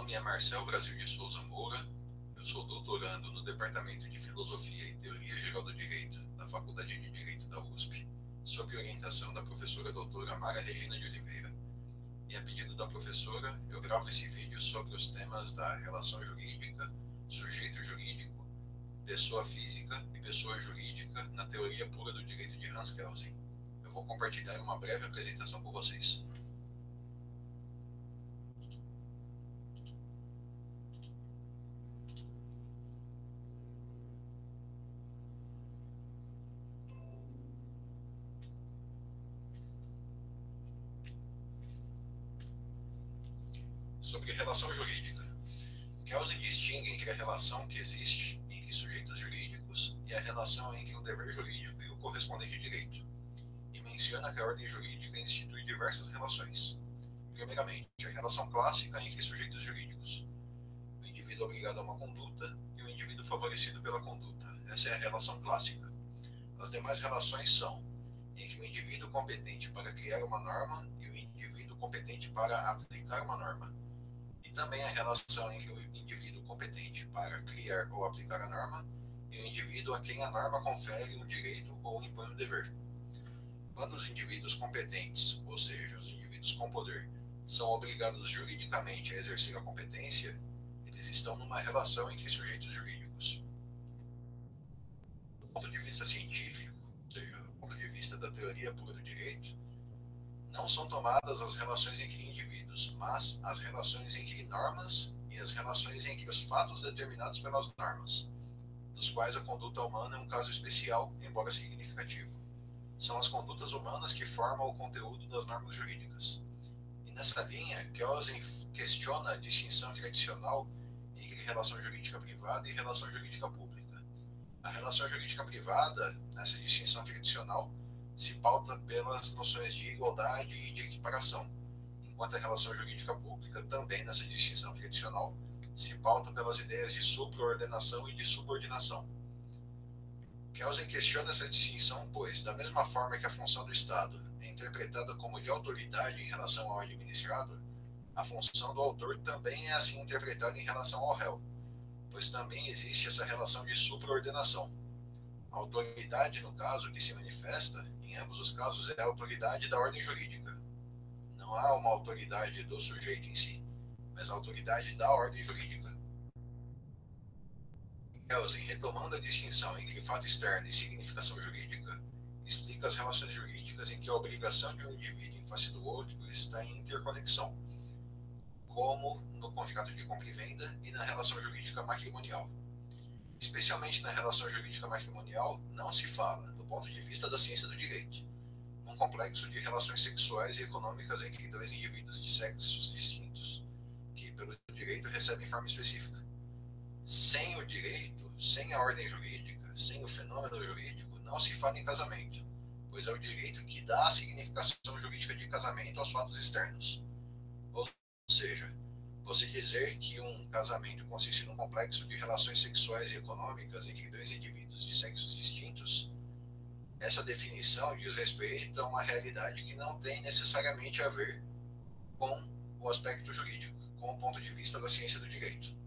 nome é Marcel Brasil de Souza Moura, eu sou doutorando no Departamento de Filosofia e Teoria Geral do Direito da Faculdade de Direito da USP, sob orientação da professora doutora Mara Regina de Oliveira. E a pedido da professora, eu gravo esse vídeo sobre os temas da relação jurídica, sujeito jurídico, pessoa física e pessoa jurídica na teoria pura do direito de Hans Kelsen. Eu vou compartilhar uma breve apresentação com vocês. Sobre relação jurídica. Kelsen distingue entre a relação que existe entre sujeitos jurídicos e a relação entre um dever jurídico e o correspondente direito, e menciona que a ordem jurídica institui diversas relações. Primeiramente, a relação clássica entre sujeitos jurídicos, o indivíduo obrigado a uma conduta e o indivíduo favorecido pela conduta. Essa é a relação clássica. As demais relações são entre o indivíduo competente para criar uma norma e o indivíduo competente para aplicar uma norma, e também a relação entre o indivíduo competente para criar ou aplicar a norma e o indivíduo a quem a norma confere um direito ou impõe um dever. Quando os indivíduos competentes, ou seja, os indivíduos com poder, são obrigados juridicamente a exercer a competência, eles estão numa relação entre sujeitos jurídicos. Do ponto de vista científico, ou seja, do ponto de vista da teoria pura do direito, não são tomadas as relações entre indivíduos, mas as relações entre normas e as relações entre os fatos determinados pelas normas, dos quais a conduta humana é um caso especial, embora significativo. São as condutas humanas que formam o conteúdo das normas jurídicas. E nessa linha, Kelsen questiona a distinção tradicional entre relação jurídica privada e relação jurídica pública. A relação jurídica privada, nessa distinção tradicional, se pauta pelas noções de igualdade e de equiparação, enquanto a relação jurídica pública, também nessa distinção tradicional, se pauta pelas ideias de supraordenação e de subordinação. Kelsen questiona essa distinção, pois, da mesma forma que a função do Estado é interpretada como de autoridade em relação ao administrado, a função do autor também é assim interpretada em relação ao réu, pois também existe essa relação de supraordenação. A autoridade, no caso, que se manifesta, em ambos os casos, é a autoridade da ordem jurídica. Não há uma autoridade do sujeito em si, mas a autoridade da ordem jurídica. Kelsen, retomando a distinção entre fato externo e significação jurídica, explica as relações jurídicas em que a obrigação de um indivíduo em face do outro está em interconexão, como no contrato de compra e venda e na relação jurídica matrimonial. Especialmente na relação jurídica matrimonial, não se fala, do ponto de vista da ciência do direito, num complexo de relações sexuais e econômicas entre dois indivíduos de sexos distintos, que, pelo direito, recebem forma específica. Sem o direito, sem a ordem jurídica, sem o fenômeno jurídico, não se fala em casamento, pois é o direito que dá a significação jurídica de casamento aos fatos externos. Ou seja, você dizer que um casamento consiste num complexo de relações sexuais e econômicas entre dois indivíduos de sexos distintos, essa definição diz respeito a uma realidade que não tem necessariamente a ver com o aspecto jurídico, com o ponto de vista da ciência do direito.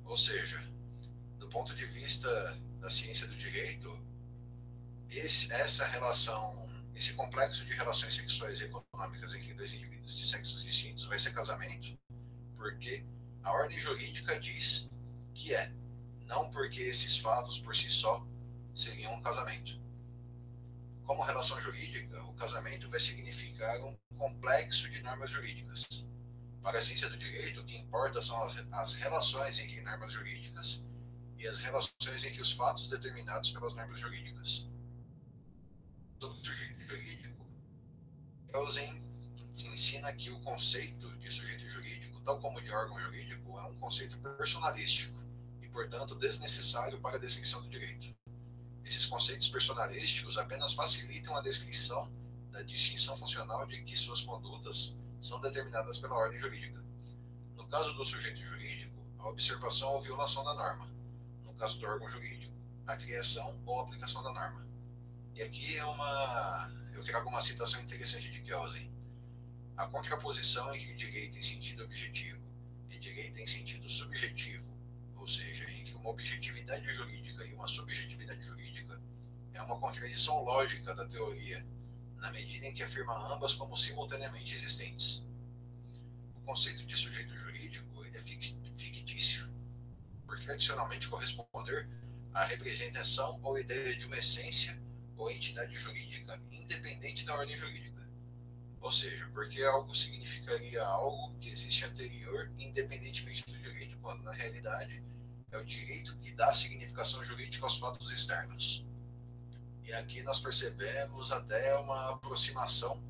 Ou seja, do ponto de vista da ciência do direito, essa relação, esse complexo de relações sexuais e econômicas entre dois indivíduos de sexos distintos vai ser casamento, porque a ordem jurídica diz que é, não porque esses fatos por si só seriam um casamento. Como relação jurídica, o casamento vai significar um complexo de normas jurídicas. Para a ciência do direito, o que importa são as relações entre normas jurídicas e as relações entre os fatos determinados pelas normas jurídicas. Sobre o sujeito jurídico, Kelsen ensina que o conceito de sujeito jurídico, tal como de órgão jurídico, é um conceito personalístico e, portanto, desnecessário para a descrição do direito. Esses conceitos personalísticos apenas facilitam a descrição da distinção funcional de que suas condutas são determinadas pela ordem jurídica. No caso do sujeito jurídico, a observação ou violação da norma. No caso do órgão jurídico, a criação ou aplicação da norma. E aqui eu trago uma citação interessante de Kelsen. A contraposição entre direito em sentido objetivo e direito em sentido subjetivo, ou seja, entre uma objetividade jurídica e uma subjetividade jurídica, é uma contradição lógica da teoria, na medida em que afirma ambas como simultaneamente existentes. O conceito de sujeito jurídico é fictício, por tradicionalmente corresponder à representação ou ideia de uma essência ou entidade jurídica independente da ordem jurídica. Ou seja, porque algo significaria algo que existe anterior, independentemente do direito, quando na realidade é o direito que dá significação jurídica aos fatos externos. E aqui nós percebemos até uma aproximação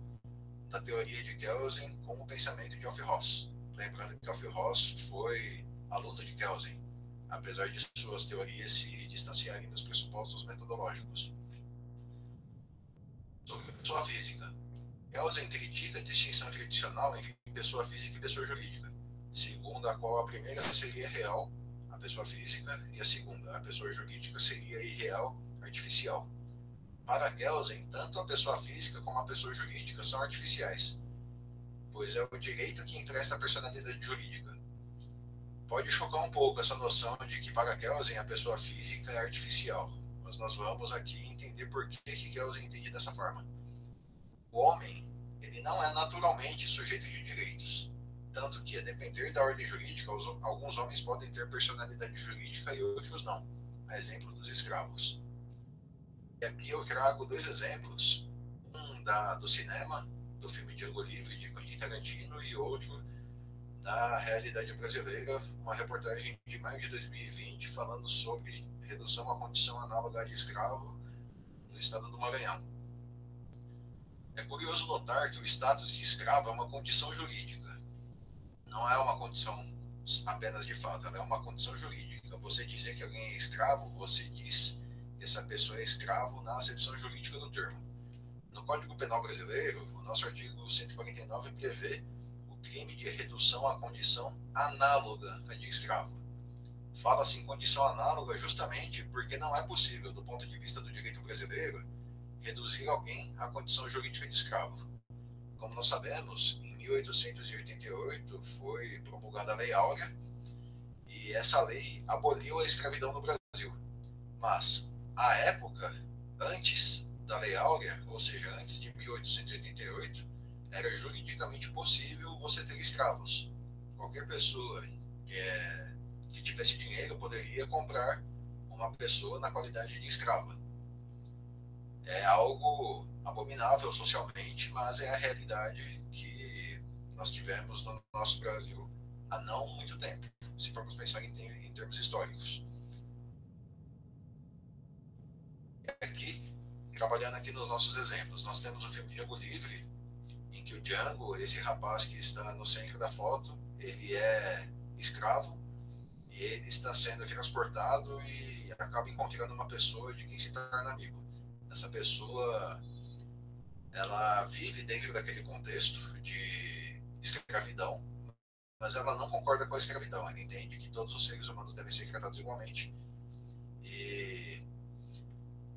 da teoria de Kelsen com o pensamento de Alf-Ross. Lembrando que Alf-Ross foi aluno de Kelsen, apesar de suas teorias se distanciarem dos pressupostos metodológicos. Sobre pessoa física, Kelsen critica a distinção tradicional entre pessoa física e pessoa jurídica, segundo a qual a primeira seria real, a pessoa física, e a segunda, a pessoa jurídica, seria irreal, artificial. Para Kelsen, tanto a pessoa física como a pessoa jurídica são artificiais, pois é o direito que empresta a personalidade jurídica. Pode chocar um pouco essa noção de que para Kelsen a pessoa física é artificial, mas nós vamos aqui entender por que Kelsen entende dessa forma. O homem, ele não é naturalmente sujeito de direitos, tanto que, a depender da ordem jurídica, alguns homens podem ter personalidade jurídica e outros não, a exemplo dos escravos. E aqui eu trago dois exemplos, um do cinema, do filme Django Livre, de Quentin Tarantino, e outro da realidade brasileira, uma reportagem de maio de 2020 falando sobre redução à condição análoga de escravo no estado do Maranhão. É curioso notar que o status de escravo é uma condição jurídica, não é uma condição apenas de fato, ela é uma condição jurídica. Você dizer que alguém é escravo, você diz que essa pessoa é escravo na acepção jurídica do termo. No Código Penal brasileiro, o nosso artigo 149 prevê o crime de redução à condição análoga à de escravo. Fala-se em condição análoga justamente porque não é possível, do ponto de vista do direito brasileiro, reduzir alguém à condição jurídica de escravo. Como nós sabemos, em 1888 foi promulgada a Lei Áurea e essa lei aboliu a escravidão no Brasil. Mas, à época, antes da Lei Áurea, ou seja, antes de 1888, era juridicamente possível você ter escravos. Qualquer pessoa que tivesse dinheiro poderia comprar uma pessoa na qualidade de escrava. É algo abominável socialmente, mas é a realidade que nós tivemos no nosso Brasil há não muito tempo, se formos pensar em termos históricos. Aqui, trabalhando aqui nos nossos exemplos, nós temos o filme Django Livre, em que o Django, esse rapaz que está no centro da foto, ele é escravo e ele está sendo transportado e acaba encontrando uma pessoa de quem se torna amigo. Essa pessoa, ela vive dentro daquele contexto de escravidão, mas ela não concorda com a escravidão. Ela entende que todos os seres humanos devem ser tratados igualmente. E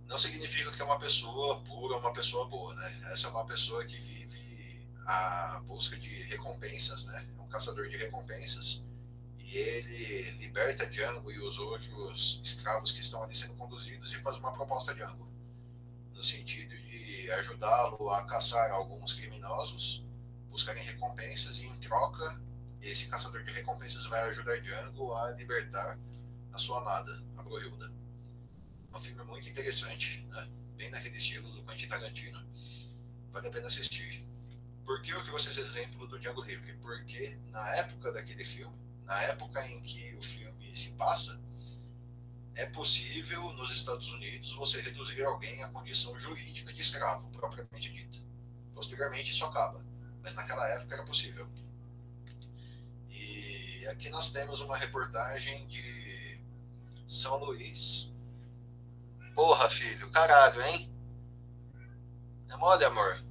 não significa que é uma pessoa pura, uma pessoa boa, né? Essa é uma pessoa que vive a busca de recompensas, né? É um caçador de recompensas. E ele liberta Django e os outros escravos que estão ali sendo conduzidos e faz uma proposta a Django, no sentido de ajudá-lo a caçar alguns criminosos, buscarem recompensas, e em troca, esse caçador de recompensas vai ajudar Django a libertar a sua amada, a Brunilda. É um filme muito interessante, né? Bem naquele estilo do Quentin Tarantino, vale a pena assistir. Por que eu trouxe esse exemplo do Django Livre? Porque na época daquele filme, na época em que o filme se passa, é possível nos Estados Unidos você reduzir alguém à condição jurídica de escravo, propriamente dita. Posteriormente isso acaba, mas naquela época era possível. E aqui nós temos uma reportagem de São Luís. Porra, filho, caralho, hein? É mole, amor?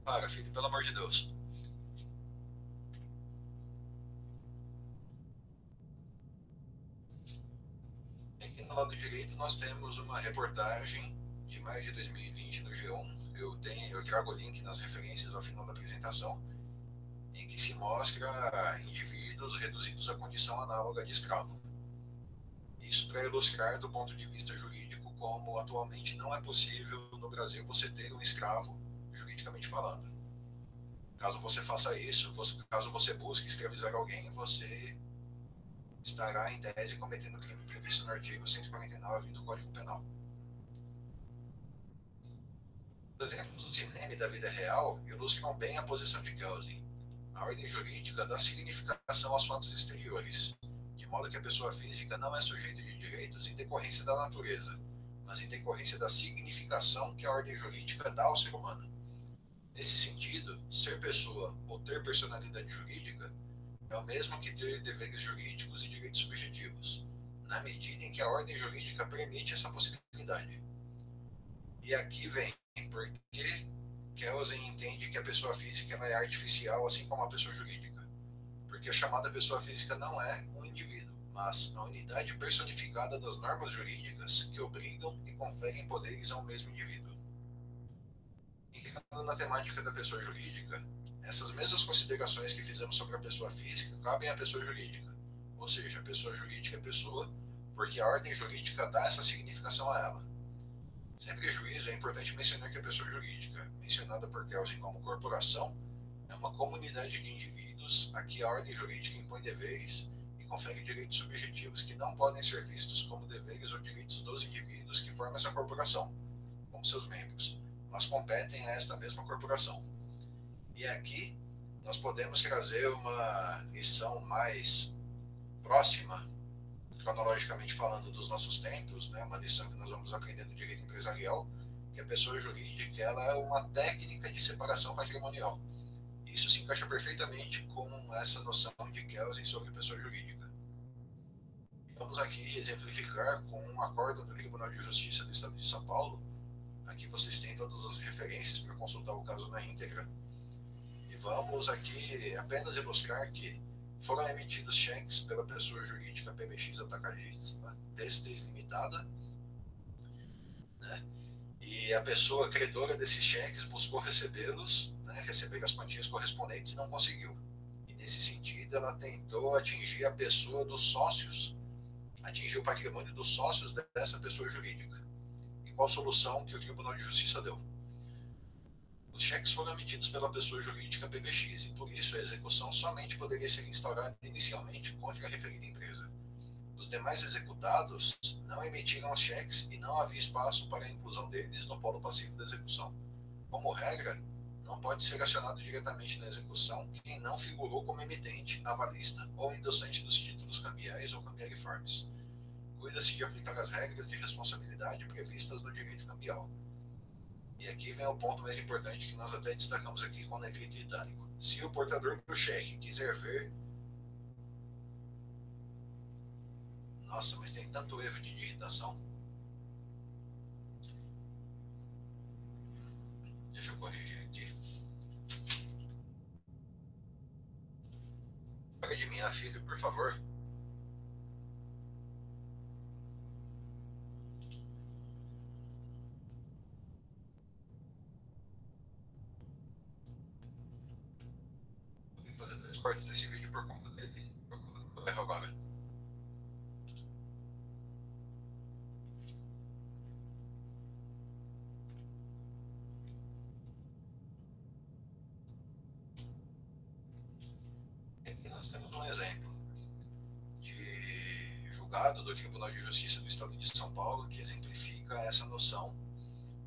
Para, filho, pelo amor de Deus. lado direito nós temos uma reportagem de maio de 2020 no G1. Eu trago o link nas referências ao final da apresentação, em que se mostra indivíduos reduzidos à condição análoga de escravo. Isso para ilustrar do ponto de vista jurídico como atualmente não é possível no Brasil você ter um escravo, juridicamente falando. Caso você faça isso, caso você busque escravizar alguém, você estará em tese cometendo crime previsto no artigo 149 do Código Penal. Os exemplos do cinema e da vida real ilustram bem a posição de Kelsen. A ordem jurídica dá significação aos fatos exteriores, de modo que a pessoa física não é sujeita de direitos em decorrência da natureza, mas em decorrência da significação que a ordem jurídica dá ao ser humano. Nesse sentido, ser pessoa ou ter personalidade jurídica é o mesmo que ter deveres jurídicos e direitos subjetivos, na medida em que a ordem jurídica permite essa possibilidade. E aqui vem porque Kelsen entende que a pessoa física ela é artificial, assim como a pessoa jurídica. Porque a chamada pessoa física não é um indivíduo, mas a unidade personificada das normas jurídicas que obrigam e conferem poderes ao mesmo indivíduo. E na temática da pessoa jurídica, essas mesmas considerações que fizemos sobre a pessoa física cabem à pessoa jurídica. Ou seja, a pessoa jurídica é pessoa porque a ordem jurídica dá essa significação a ela. Sem prejuízo, é importante mencionar que a pessoa jurídica, mencionada por Kelsen como corporação, é uma comunidade de indivíduos a que a ordem jurídica impõe deveres e confere direitos subjetivos que não podem ser vistos como deveres ou direitos dos indivíduos que formam essa corporação, como seus membros, mas competem a esta mesma corporação. E aqui nós podemos trazer uma lição mais próxima, cronologicamente falando, dos nossos tempos, né? Uma lição que nós vamos aprender no direito empresarial, que a pessoa jurídica ela é uma técnica de separação patrimonial. Isso se encaixa perfeitamente com essa noção de Kelsen sobre pessoa jurídica. Vamos aqui exemplificar com um acórdão do Tribunal de Justiça do Estado de São Paulo. Aqui vocês têm todas as referências para consultar o caso na íntegra. E vamos aqui apenas ilustrar que foram emitidos cheques pela pessoa jurídica PBX Atacadista, Têxteis Limitada, né? E a pessoa credora desses cheques buscou recebê-los, né, receber as quantias correspondentes, não conseguiu. E nesse sentido, ela tentou atingir a pessoa dos sócios, atingir o patrimônio dos sócios dessa pessoa jurídica. E qual a solução que o Tribunal de Justiça deu? Os cheques foram emitidos pela pessoa jurídica PBX e, por isso, a execução somente poderia ser instaurada inicialmente contra a referida empresa. Os demais executados não emitiram os cheques e não havia espaço para a inclusão deles no polo passivo da execução. Como regra, não pode ser acionado diretamente na execução quem não figurou como emitente, avalista ou endossante dos títulos cambiais ou cambiariformes. Cuida-se de aplicar as regras de responsabilidade previstas no direito cambial. E aqui vem o ponto mais importante que nós até destacamos aqui com negrito e itálico. Se o portador do cheque quiser ver... Nossa, mas tem tanto erro de digitação. Deixa eu corrigir aqui. Paga de minha filha, por favor. Vou fazer 2 cortes desse vídeo por conta dele. Por conta do meu erro agora. Aqui nós temos um exemplo de julgado do Tribunal de Justiça do Estado de São Paulo que exemplifica essa noção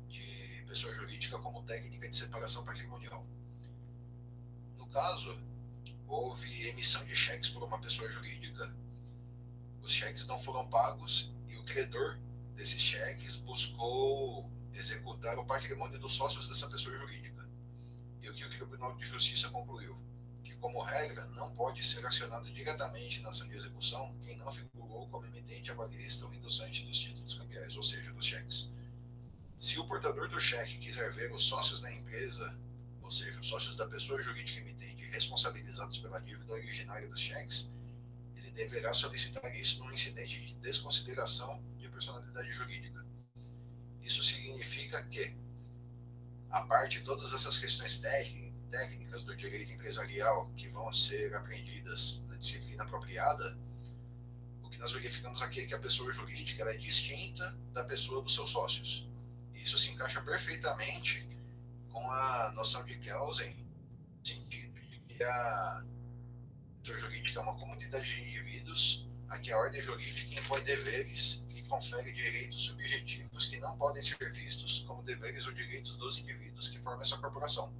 de pessoa jurídica como técnica de separação patrimonial. No caso, houve emissão de cheques por uma pessoa jurídica, os cheques não foram pagos e o credor desses cheques buscou executar o patrimônio dos sócios dessa pessoa jurídica. E o que o Tribunal de Justiça concluiu? Que, como regra, não pode ser acionado diretamente na ação de execução quem não figurou como emitente, avalista ou endossante dos títulos cambiais, ou seja, dos cheques. Se o portador do cheque quiser ver os sócios da empresa, ou seja, os sócios da pessoa jurídica emitente responsabilizados pela dívida originária dos cheques, ele deverá solicitar isso num incidente de desconsideração de personalidade jurídica. Isso significa que, a parte de todas essas questões técnicas do direito empresarial que vão ser aprendidas na disciplina apropriada, o que nós verificamos aqui é que a pessoa jurídica ela é distinta da pessoa dos seus sócios. E isso se encaixa perfeitamente com a noção de Kelsen, no sentido de que a pessoa jurídica é uma comunidade de indivíduos a que a ordem jurídica impõe deveres e confere direitos subjetivos que não podem ser vistos como deveres ou direitos dos indivíduos que formam essa corporação.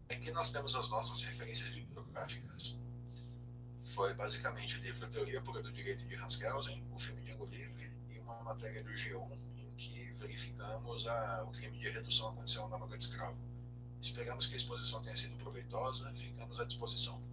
Aqui nós temos as nossas referências bibliográficas. Foi basicamente o livro Teoria Pura do Direito de Hans Kelsen, o filme Django Livre e uma matéria do G1 em que verificamos o crime de redução à condição análoga de escravo. Esperamos que a exposição tenha sido proveitosa, ficamos à disposição.